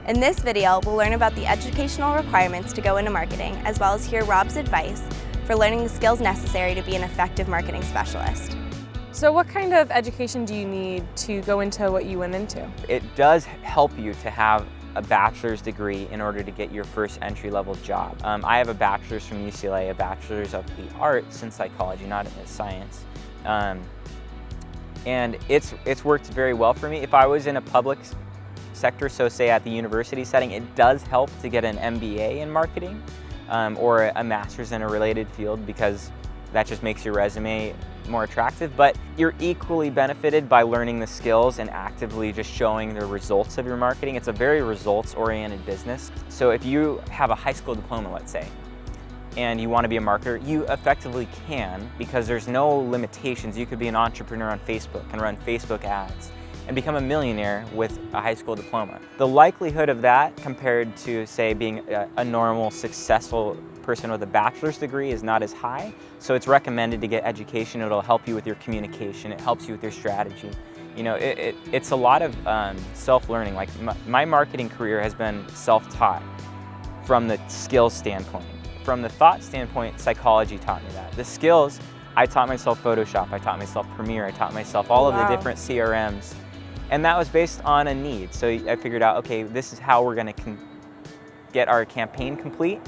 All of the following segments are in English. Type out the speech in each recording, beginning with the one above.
In this video, we'll learn about the educational requirements to go into marketing, as well as hear Rob's advice for learning the skills necessary to be an effective marketing specialist. So what kind of education do you need to go into what you went into? It does help you to have a bachelor's degree in order to get your first entry-level job. I have a bachelor's from UCLA, a bachelor's of the arts in psychology, not in science. And it's worked very well for me. If I was in a public sector, so say at the university setting, it does help to get an MBA in marketing or a master's in a related field, because that just makes your resume more attractive. But you're equally benefited by learning the skills and actively just showing the results of your marketing. It's a very results-oriented business. So if you have a high school diploma, let's say, and you want to be a marketer, you effectively can, because there's no limitations. You could be an entrepreneur on Facebook and run Facebook ads and become a millionaire with a high school diploma. The likelihood of that compared to, say, being a normal, successful person with a bachelor's degree is not as high. So it's recommended to get education. It'll help you with your communication. It helps you with your strategy. You know, it's a lot of self-learning. Like my marketing career has been self-taught from the skills standpoint. From the thought standpoint, psychology taught me that. The skills, I taught myself Photoshop, I taught myself Premiere, I taught myself all of the different CRMs. And that was based on a need. So I figured out, okay, this is how we're gonna get our campaign complete,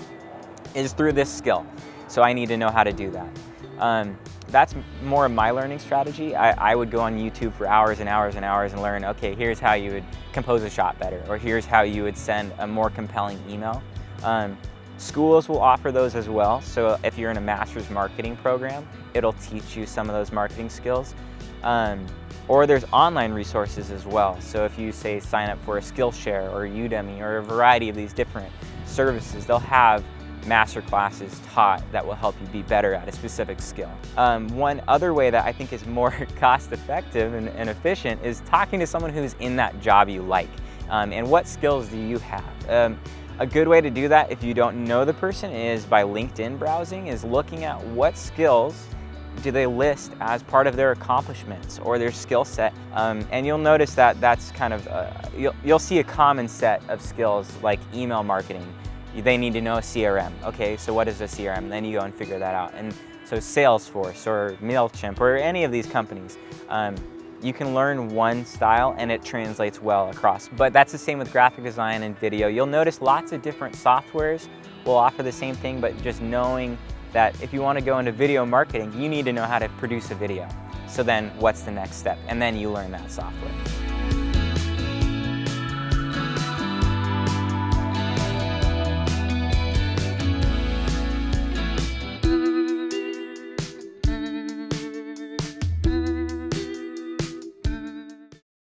is through this skill. So I need to know how to do that. That's more of my learning strategy. I would go on YouTube for hours and hours and hours and learn, okay, here's how you would compose a shot better, or here's how you would send a more compelling email. Schools will offer those as well. So if you're in a master's marketing program, it'll teach you some of those marketing skills. Or there's online resources as well. So if you say sign up for a Skillshare or Udemy or a variety of these different services, they'll have master classes taught that will help you be better at a specific skill. One other way that I think is more cost effective and efficient is talking to someone who's in that job you like. And what skills do you have? A good way to do that, if you don't know the person, is by LinkedIn browsing, is looking at what skills do they list as part of their accomplishments or their skill set. And you'll notice that that's kind of, you'll see a common set of skills like email marketing. They need to know a CRM. Okay, so what is a CRM? Then you go and figure that out. And so Salesforce or MailChimp or any of these companies, you can learn one style and it translates well across. But that's the same with graphic design and video. You'll notice lots of different softwares will offer the same thing, but just knowing that if you want to go into video marketing, you need to know how to produce a video. So then what's the next step? And then you learn that software.